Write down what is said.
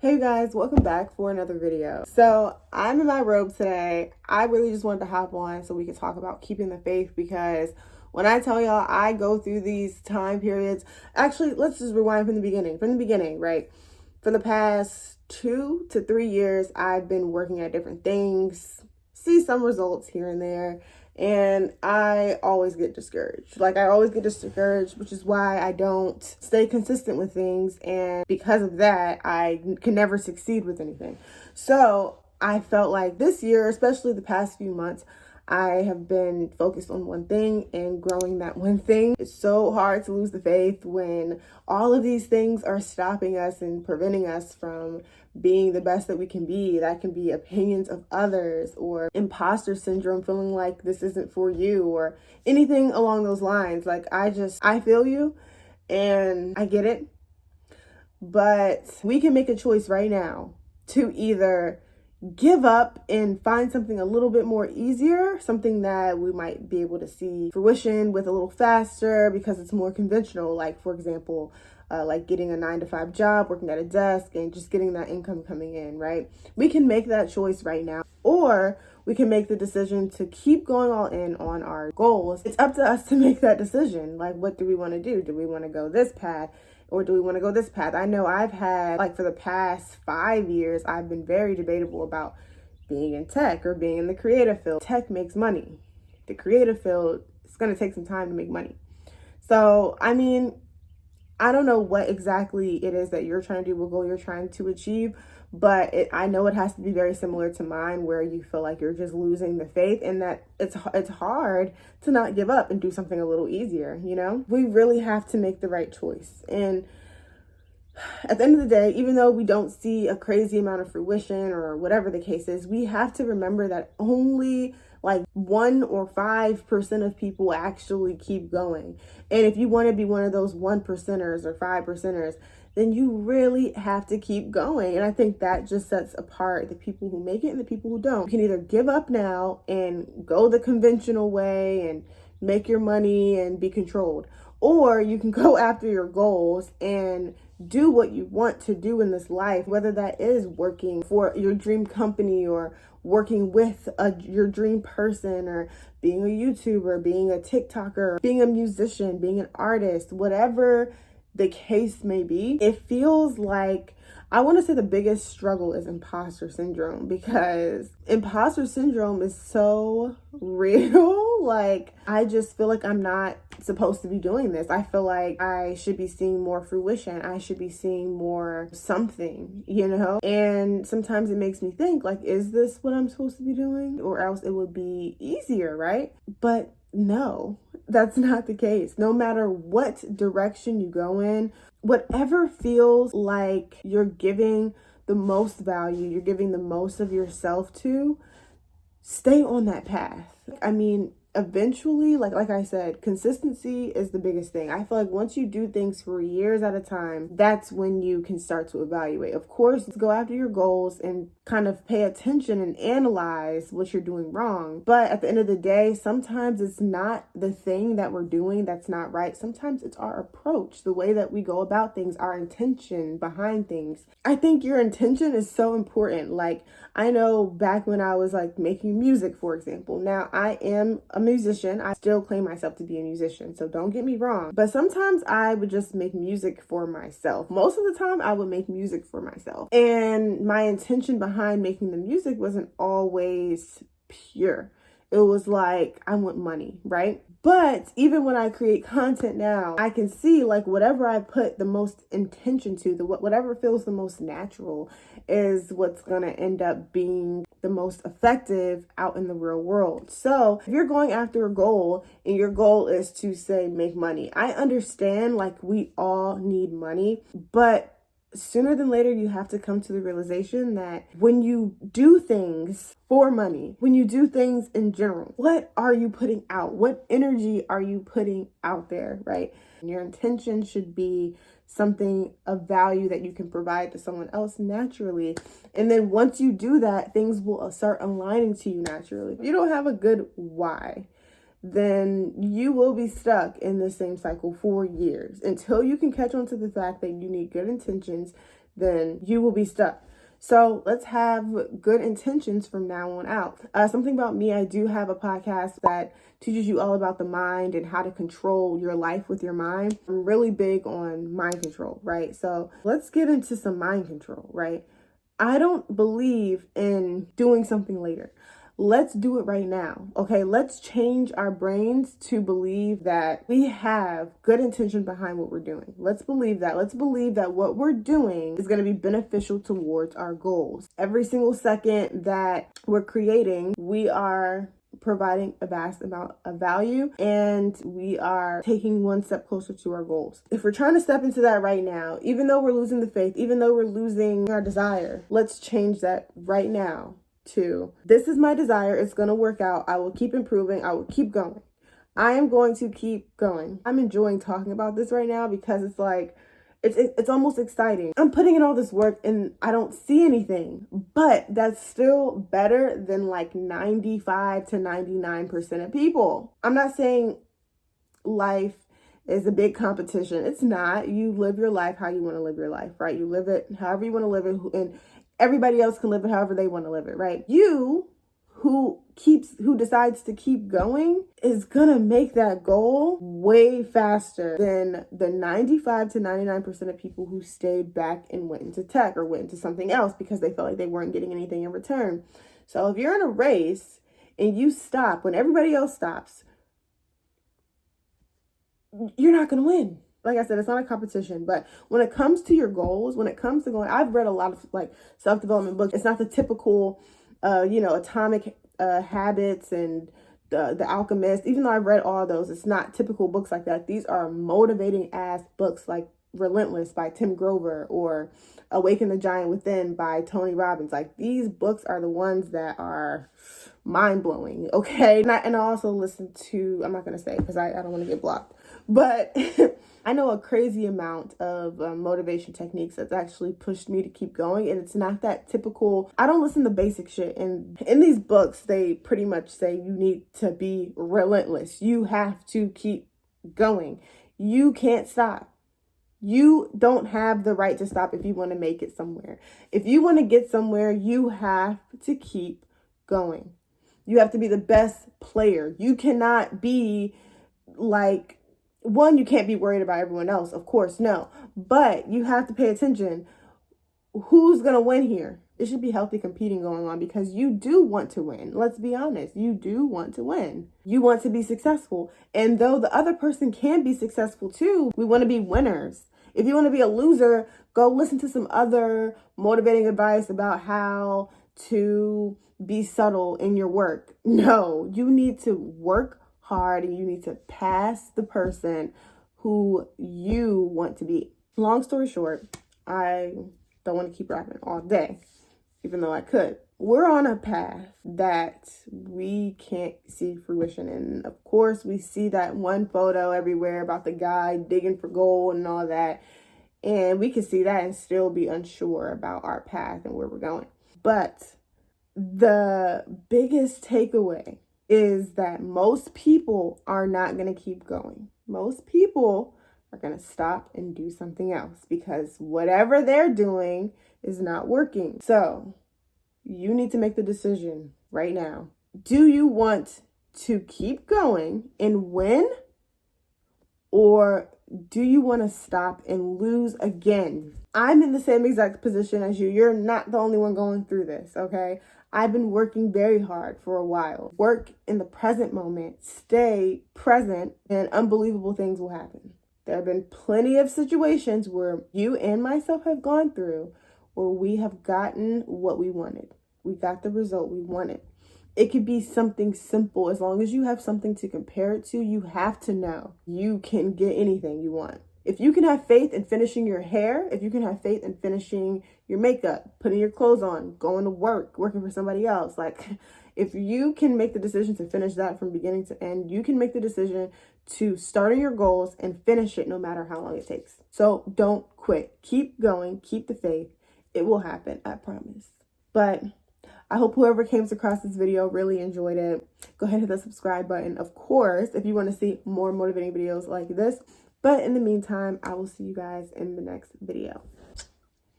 Hey guys, welcome back for another video. So I'm in my robe today. I really just wanted to hop on so we could talk about keeping the faith, because when I tell y'all I go through these time periods, actually let's just rewind from the beginning, right? For the past 2 to 3 years, I've been working at different things, see some results here and there, and I always get discouraged. Which is why I don't stay consistent with things. And because of that, I can never succeed with anything. So I felt like this year, especially the past few months, I have been focused on one thing and growing that one thing. It's so hard to lose the faith when all of these things are stopping us and preventing us from being the best that we can be. That can be opinions of others, or imposter syndrome, feeling like this isn't for you, or anything along those lines. Like, I feel you and I get it, but we can make a choice right now to either give up and find something a little bit more easier, something that we might be able to see fruition with a little faster because it's more conventional. Like, for example, like getting a 9-to-5 job, working at a desk, and just getting that income coming in, right? We can make that choice right now, or we can make the decision to keep going all in on our goals. It's up to us to make that decision. Like, what do we want to do? Do we want to go this path? Or do we want to go this path? I know I've had, like, for the past 5 years, I've been very debatable about being in tech or being in the creative field. Tech makes money. The creative field, it's going to take some time to make money. So, I mean, I don't know what exactly it is that you're trying to do, what goal you're trying to achieve, but I know it has to be very similar to mine, where you feel like you're just losing the faith, and that it's hard to not give up and do something a little easier, you know? We really have to make the right choice. And at the end of the day, even though we don't see a crazy amount of fruition or whatever the case is, we have to remember that only like 1 or 5% of people actually keep going. And if you want to be one of those 1%ers or 5%ers, then you really have to keep going. And I think that just sets apart the people who make it and the people who don't. You can either give up now and go the conventional way and make your money and be controlled, or you can go after your goals and do what you want to do in this life, whether that is working for your dream company, or working with your dream person, or being a YouTuber, being a TikToker, being a musician, being an artist, whatever the case may be. It feels like, I want to say the biggest struggle is imposter syndrome, because imposter syndrome is so real. Like, I just feel like I'm not supposed to be doing this. I feel like I should be seeing more fruition. I should be seeing more something, you know? And sometimes it makes me think, like, is this what I'm supposed to be doing? Or else it would be easier, right? But no, that's not the case. No matter what direction you go in, whatever feels like you're giving the most value, you're giving the most of yourself to, stay on that path. I mean, eventually, like I said, consistency is the biggest thing. I feel like once you do things for years at a time, that's when you can start to evaluate. Of course, go after your goals and kind of pay attention and analyze what you're doing wrong. But at the end of the day, sometimes it's not the thing that we're doing that's not right. Sometimes it's our approach, the way that we go about things, our intention behind things. I think your intention is so important. Like, I know back when I was like making music, for example. Now, I am a musician. I still claim myself to be a musician, so don't get me wrong. But sometimes I would just make music for myself. Most of the time, I would make music for myself. And my intention behind making the music wasn't always pure. It was like, I want money, right? But even when I create content now, I can see, like, whatever I put the most intention to, whatever feels the most natural is what's going to end up being the most effective out in the real world. So if you're going after a goal and your goal is to, say, make money, I understand, like, we all need money, but sooner than later, you have to come to the realization that when you do things for money, when you do things in general, what are you putting out? What energy are you putting out there, right? And your intention should be something of value that you can provide to someone else naturally. And then once you do that, things will start aligning to you naturally. If you don't have a good why, then you will be stuck in the same cycle for years until you can catch on to the fact that you need good intentions, then you will be stuck. So let's have good intentions from now on out. Something about me, I do have a podcast that teaches you all about the mind and how to control your life with your mind. I'm really big on mind control, right? So let's get into some mind control, right? I don't believe in doing something later. Let's do it right now. Okay, let's change our brains to believe that we have good intention behind what we're doing. Let's believe that. Let's believe that what we're doing is going to be beneficial towards our goals. Every single second that we're creating, we are providing a vast amount of value, and we are taking one step closer to our goals. If we're trying to step into that right now, even though we're losing the faith, even though we're losing our desire, let's change that right now to, this is my desire, it's going to work out, I will keep improving, I will keep going. I am going to keep going. I'm enjoying talking about this right now because it's like, it's almost exciting. I'm putting in all this work and I don't see anything, but that's still better than like 95 to 99% of people. I'm not saying life is a big competition. It's not. You live your life how you want to live your life, right? You live it however you want to live it, and everybody else can live it however they want to live it, right? You who decides to keep going is gonna make that goal way faster than the 95 to 99% of people who stayed back and went into tech or went into something else because they felt like they weren't getting anything in return. So if you're in a race and you stop when everybody else stops, you're not gonna win. Like I said, it's not a competition, but when it comes to your goals, when it comes to going, I've read a lot of like self-development books. It's not the typical Atomic Habits and the Alchemist. Even though I've read all those, it's not typical books like that. These are motivating ass books like Relentless by Tim Grover or Awaken the Giant Within by Tony Robbins. Like, these books are the ones that are mind-blowing, okay? And I also listen to, I'm not going to say because I don't want to get blocked, but I know a crazy amount of motivation techniques that's actually pushed me to keep going. And it's not that typical. I don't listen to basic shit. And in these books, they pretty much say you need to be relentless. You have to keep going. You can't stop. You don't have the right to stop if you want to make it somewhere. If you want to get somewhere, you have to keep going. You have to be the best player. You cannot be like, one, you can't be worried about everyone else. Of course, no. But you have to pay attention. Who's going to win here? It should be healthy competing going on because you do want to win. Let's be honest. You do want to win. You want to be successful. And though the other person can be successful too, we want to be winners. If you want to be a loser, go listen to some other motivating advice about how to be subtle in your work. No, you need to work hard and you need to pass the person who you want to be. Long story short, I don't want to keep rapping all day, even though I could. We're on a path that we can't see fruition in. Of course, we see that one photo everywhere about the guy digging for gold and all that. And we can see that and still be unsure about our path and where we're going. But the biggest takeaway is that most people are not going to keep going. Most people are going to stop and do something else because whatever they're doing is not working. So you need to make the decision right now. Do you want to keep going and win? Or do you want to stop and lose again? I'm in the same exact position as you. You're not the only one going through this, okay? I've been working very hard for a while. Work in the present moment, stay present, and unbelievable things will happen. There have been plenty of situations where you and myself have gone through where we have gotten what we wanted. We got the result we wanted. It could be something simple. As long as you have something to compare it to, you have to know you can get anything you want. If you can have faith in finishing your hair, if you can have faith in finishing your makeup, putting your clothes on, going to work, working for somebody else, like if you can make the decision to finish that from beginning to end, you can make the decision to start on your goals and finish it no matter how long it takes. So don't quit. Keep going. Keep the faith. It will happen. I promise. But I hope whoever came across this video really enjoyed it. Go ahead and hit the subscribe button, of course, if you want to see more motivating videos like this. But in the meantime, I will see you guys in the next video.